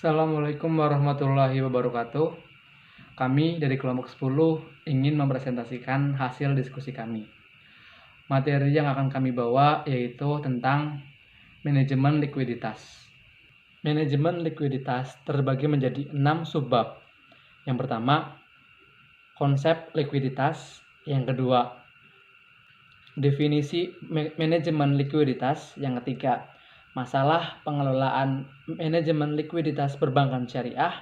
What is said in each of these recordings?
Assalamualaikum warahmatullahi wabarakatuh. Kami dari kelompok 10 ingin mempresentasikan hasil diskusi kami. Materi yang akan kami bawa yaitu tentang manajemen likuiditas. Manajemen likuiditas terbagi menjadi 6 subbab. Yang pertama, konsep likuiditas. Yang kedua, definisi manajemen likuiditas. Yang ketiga, masalah pengelolaan manajemen likuiditas perbankan syariah.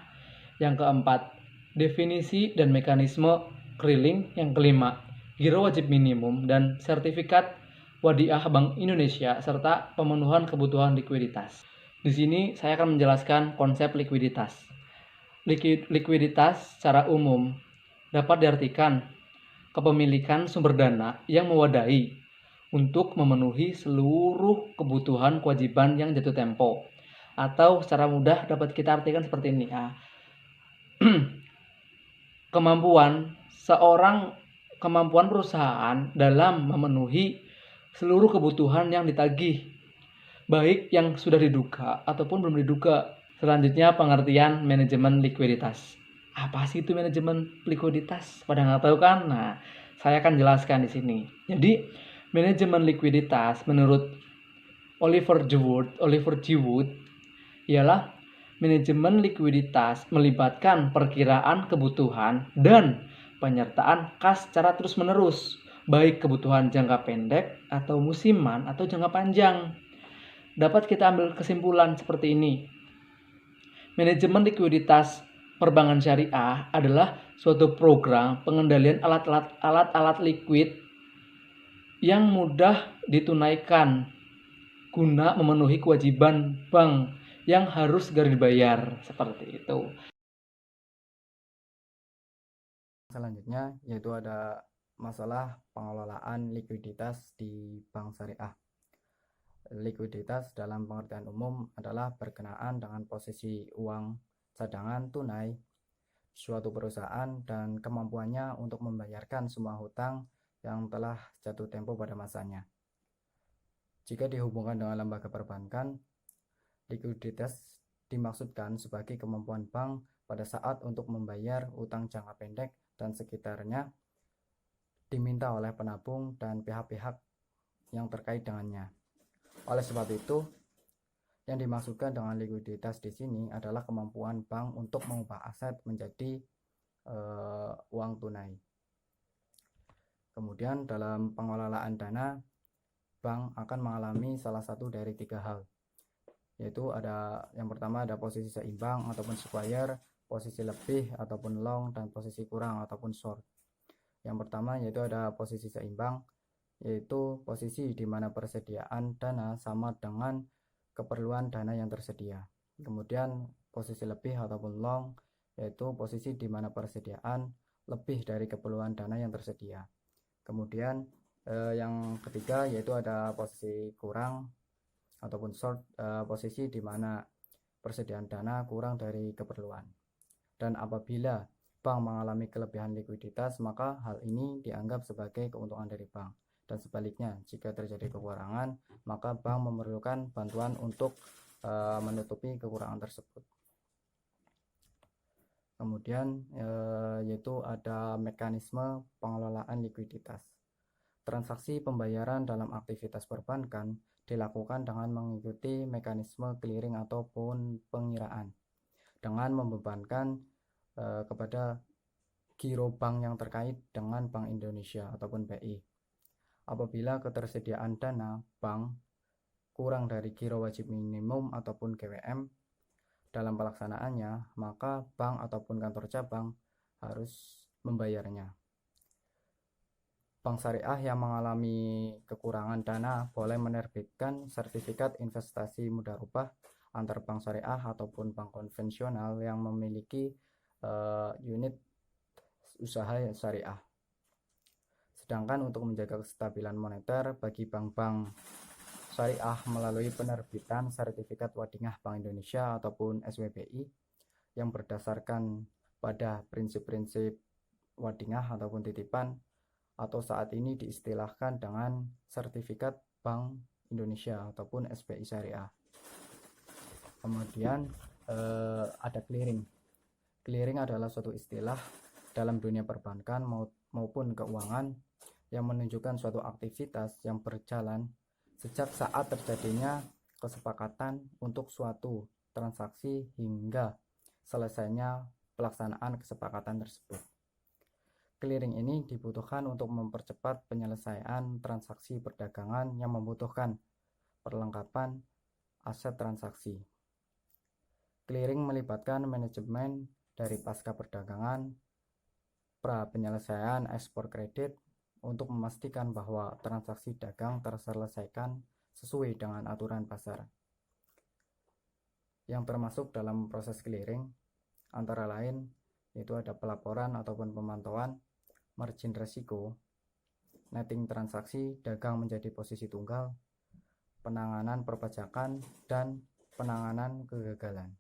Yang keempat, definisi dan mekanisme keriling. Yang kelima, giro wajib minimum dan sertifikat wadiah Bank Indonesia serta pemenuhan kebutuhan likuiditas. Di sini saya akan menjelaskan konsep likuiditas. Likuiditas secara umum dapat diartikan kepemilikan sumber dana yang mewadahi untuk memenuhi seluruh kebutuhan kewajiban yang jatuh tempo. Atau secara mudah dapat kita artikan seperti ini ya. Kemampuan perusahaan dalam memenuhi seluruh kebutuhan yang ditagih, baik yang sudah diduga ataupun belum diduga. Selanjutnya, pengertian manajemen likuiditas. Apa sih itu manajemen likuiditas? Pada nggak tahu kan? Nah, saya akan jelaskan di sini. Jadi, manajemen likuiditas menurut Oliver G. Wood ialah manajemen likuiditas melibatkan perkiraan kebutuhan dan penyertaan kas secara terus-menerus, baik kebutuhan jangka pendek atau musiman atau jangka panjang. Dapat kita ambil kesimpulan seperti ini. Manajemen likuiditas perbankan syariah adalah suatu program pengendalian alat-alat likuid yang mudah ditunaikan guna memenuhi kewajiban bank yang harus segera dibayar, seperti itu. Selanjutnya yaitu ada masalah pengelolaan likuiditas di bank syariah. Likuiditas dalam pengertian umum adalah berkenaan dengan posisi uang cadangan tunai suatu perusahaan dan kemampuannya untuk membayarkan semua hutang yang telah jatuh tempo pada masanya. Jika dihubungkan dengan lembaga perbankan, likuiditas dimaksudkan sebagai kemampuan bank pada saat untuk membayar utang jangka pendek dan sekitarnya diminta oleh penabung dan pihak-pihak yang terkait dengannya. Oleh sebab itu, yang dimaksudkan dengan likuiditas di sini adalah kemampuan bank untuk mengubah aset menjadi uang tunai. Kemudian dalam pengelolaan dana, bank akan mengalami salah satu dari 3 hal, yaitu ada yang pertama ada posisi seimbang ataupun square, posisi lebih ataupun long, dan posisi kurang ataupun short. Yang pertama yaitu ada posisi seimbang, yaitu posisi di mana persediaan dana sama dengan keperluan dana yang tersedia. Kemudian posisi lebih ataupun long, yaitu posisi di mana persediaan lebih dari keperluan dana yang tersedia. Kemudian yang ketiga yaitu ada posisi kurang ataupun short, posisi di mana persediaan dana kurang dari keperluan. Dan apabila bank mengalami kelebihan likuiditas, maka hal ini dianggap sebagai keuntungan dari bank. Dan sebaliknya, jika terjadi kekurangan, maka bank memerlukan bantuan untuk menutupi kekurangan tersebut. Kemudian yaitu ada mekanisme pengelolaan likuiditas. Transaksi pembayaran dalam aktivitas perbankan dilakukan dengan mengikuti mekanisme clearing ataupun pengiraan dengan membebankan kepada giro bank yang terkait dengan Bank Indonesia ataupun BI. Apabila ketersediaan dana bank kurang dari giro wajib minimum ataupun GWM dalam pelaksanaannya, maka bank ataupun kantor cabang harus membayarnya. Bank syariah yang mengalami kekurangan dana boleh menerbitkan sertifikat investasi mudarobah antar bank syariah ataupun bank konvensional yang memiliki unit usaha syariah. Sedangkan untuk menjaga kestabilan moneter bagi bank-bank syariah melalui penerbitan sertifikat wadingah Bank Indonesia ataupun SWBI yang berdasarkan pada prinsip-prinsip wadingah ataupun titipan, atau saat ini diistilahkan dengan sertifikat Bank Indonesia ataupun SBI Syariah. Kemudian ada clearing. Clearing adalah suatu istilah dalam dunia perbankan maupun keuangan yang menunjukkan suatu aktivitas yang berjalan sejak saat terjadinya kesepakatan untuk suatu transaksi hingga selesainya pelaksanaan kesepakatan tersebut. Clearing ini dibutuhkan untuk mempercepat penyelesaian transaksi perdagangan yang membutuhkan perlengkapan aset transaksi. Clearing melibatkan manajemen dari pasca perdagangan, pra penyelesaian ekspor kredit untuk memastikan bahwa transaksi dagang terselesaikan sesuai dengan aturan pasar. Yang termasuk dalam proses clearing antara lain yaitu ada pelaporan ataupun pemantauan margin resiko, netting transaksi dagang menjadi posisi tunggal, penanganan perpajakan, dan penanganan kegagalan.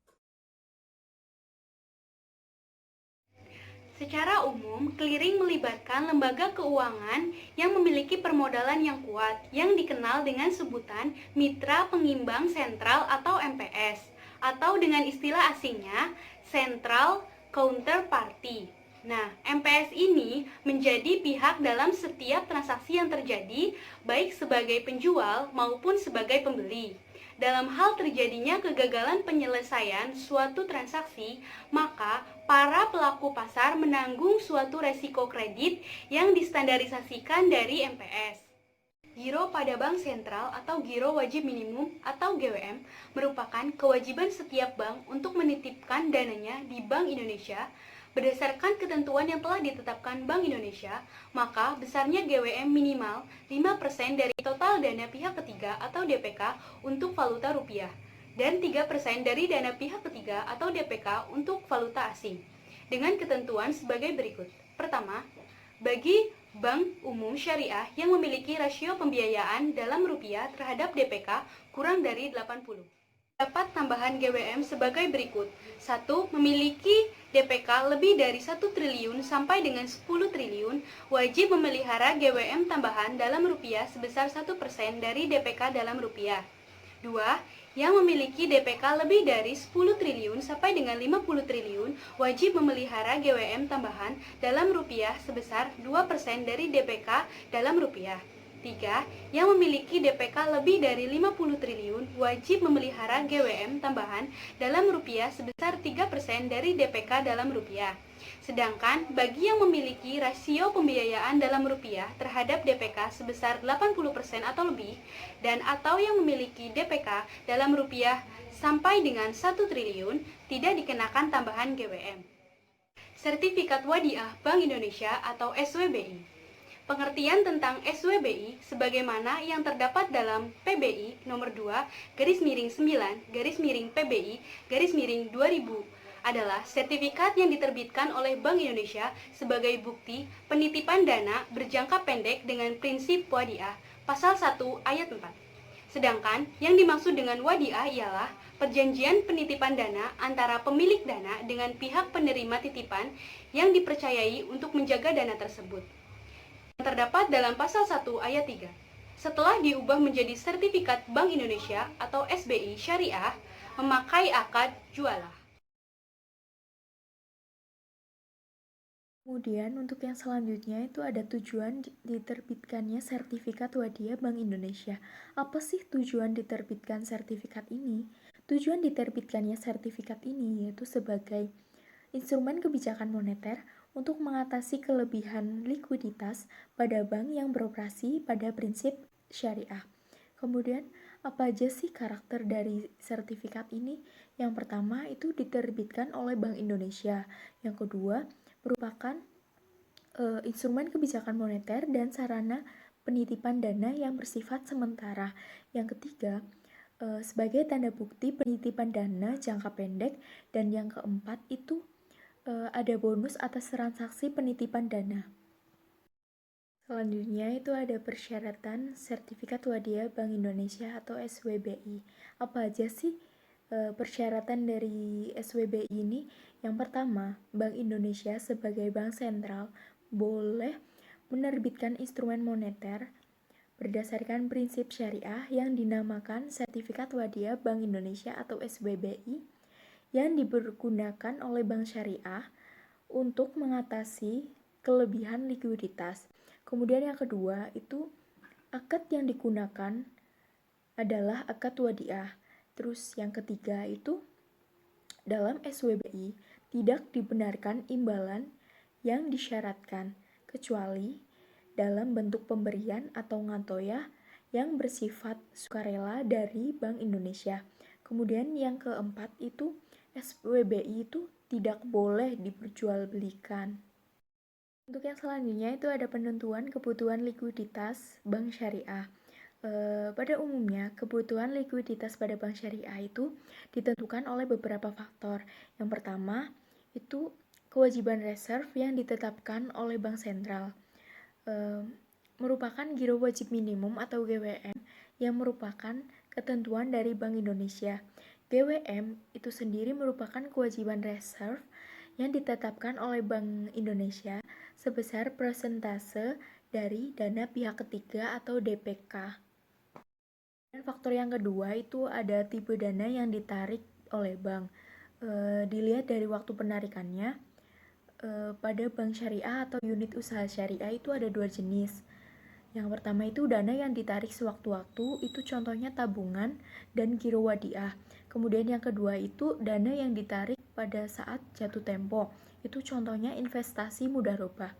Secara umum, clearing melibatkan lembaga keuangan yang memiliki permodalan yang kuat, yang dikenal dengan sebutan Mitra Pengimbang Sentral atau MPS, atau dengan istilah asingnya Central Counterparty. Nah, MPS ini menjadi pihak dalam setiap transaksi yang terjadi, baik sebagai penjual maupun sebagai pembeli. Dalam hal terjadinya kegagalan penyelesaian suatu transaksi, maka para pelaku pasar menanggung suatu resiko kredit yang distandarisasikan dari MPS. Giro pada bank sentral atau giro wajib minimum atau GWM merupakan kewajiban setiap bank untuk menitipkan dananya di Bank Indonesia. Berdasarkan ketentuan yang telah ditetapkan Bank Indonesia, maka besarnya GWM minimal 5% dari total dana pihak ketiga atau DPK untuk valuta rupiah, dan 3% dari dana pihak ketiga atau DPK untuk valuta asing, dengan ketentuan sebagai berikut. Pertama, bagi bank umum syariah yang memiliki rasio pembiayaan dalam rupiah terhadap DPK kurang dari 80. Dapat tambahan GWM sebagai berikut. 1. Memiliki DPK lebih dari 1 triliun sampai dengan 10 triliun, wajib memelihara GWM tambahan dalam rupiah sebesar 1% dari DPK dalam rupiah. 2. Yang memiliki DPK lebih dari 10 triliun sampai dengan 50 triliun, wajib memelihara GWM tambahan dalam rupiah sebesar 2% dari DPK dalam rupiah. 3. Yang memiliki DPK lebih dari 50 triliun wajib memelihara GWM tambahan dalam rupiah sebesar 3% dari DPK dalam rupiah. Sedangkan bagi yang memiliki rasio pembiayaan dalam rupiah terhadap DPK sebesar 80% atau lebih dan atau yang memiliki DPK dalam rupiah sampai dengan 1 triliun tidak dikenakan tambahan GWM. Sertifikat Wadiah Bank Indonesia atau SWBI. Pengertian tentang SWBI sebagaimana yang terdapat dalam PBI nomor 2/9/PBI/2000 adalah sertifikat yang diterbitkan oleh Bank Indonesia sebagai bukti penitipan dana berjangka pendek dengan prinsip wadiah pasal 1 ayat 4. Sedangkan yang dimaksud dengan wadiah ialah perjanjian penitipan dana antara pemilik dana dengan pihak penerima titipan yang dipercayai untuk menjaga dana tersebut. Terdapat dalam pasal 1 ayat 3. Setelah diubah menjadi Sertifikat Bank Indonesia atau SBI Syariah, memakai akad jualah. Kemudian untuk yang selanjutnya itu ada tujuan diterbitkannya Sertifikat Wadiah Bank Indonesia. Apa sih tujuan diterbitkan sertifikat ini? Tujuan diterbitkannya sertifikat ini yaitu sebagai instrumen kebijakan moneter untuk mengatasi kelebihan likuiditas pada bank yang beroperasi pada prinsip syariah. Kemudian, apa aja sih karakter dari sertifikat ini? Yang pertama itu diterbitkan oleh Bank Indonesia. Yang kedua, merupakan instrumen kebijakan moneter dan sarana penitipan dana yang bersifat sementara. Yang ketiga, sebagai tanda bukti penitipan dana jangka pendek. Dan yang keempat itu ada bonus atas transaksi penitipan dana. Selanjutnya itu ada persyaratan Sertifikat Wadiah Bank Indonesia atau SWBI. Apa aja sih persyaratan dari SWBI ini? Yang pertama, Bank Indonesia sebagai bank sentral boleh menerbitkan instrumen moneter berdasarkan prinsip syariah yang dinamakan Sertifikat Wadiah Bank Indonesia atau SWBI yang dipergunakan oleh bank syariah untuk mengatasi kelebihan likuiditas. Kemudian yang kedua itu akad yang digunakan adalah akad wadiah. Terus yang ketiga itu dalam SWBI tidak dibenarkan imbalan yang disyaratkan kecuali dalam bentuk pemberian atau ngatoyah yang bersifat sukarela dari Bank Indonesia. Kemudian yang keempat itu SWBI itu tidak boleh diperjualbelikan. Untuk yang selanjutnya itu ada penentuan kebutuhan likuiditas bank syariah. Pada umumnya, kebutuhan likuiditas pada bank syariah itu ditentukan oleh beberapa faktor. Yang pertama, itu kewajiban reserve yang ditetapkan oleh bank sentral. Merupakan giro wajib minimum atau GWM yang merupakan ketentuan dari Bank Indonesia. GWM itu sendiri merupakan kewajiban reserve yang ditetapkan oleh Bank Indonesia sebesar persentase dari dana pihak ketiga atau DPK. Dan faktor yang kedua itu ada tipe dana yang ditarik oleh bank. Dilihat dari waktu penarikannya, pada bank syariah atau unit usaha syariah itu ada dua jenis. Yang pertama itu dana yang ditarik sewaktu-waktu, itu contohnya tabungan dan giro wadiah. Kemudian yang kedua itu dana yang ditarik pada saat jatuh tempo, itu contohnya investasi mudharabah.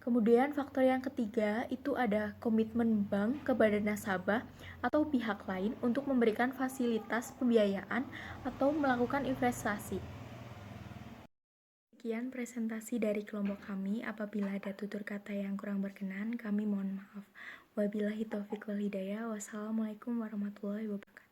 Kemudian faktor yang ketiga itu ada komitmen bank kepada nasabah atau pihak lain untuk memberikan fasilitas pembiayaan atau melakukan investasi. Sekian presentasi dari kelompok kami. Apabila ada tutur kata yang kurang berkenan, kami mohon maaf. Wabillahi taufiq wal hidayah. Wassalamualaikum warahmatullahi wabarakatuh.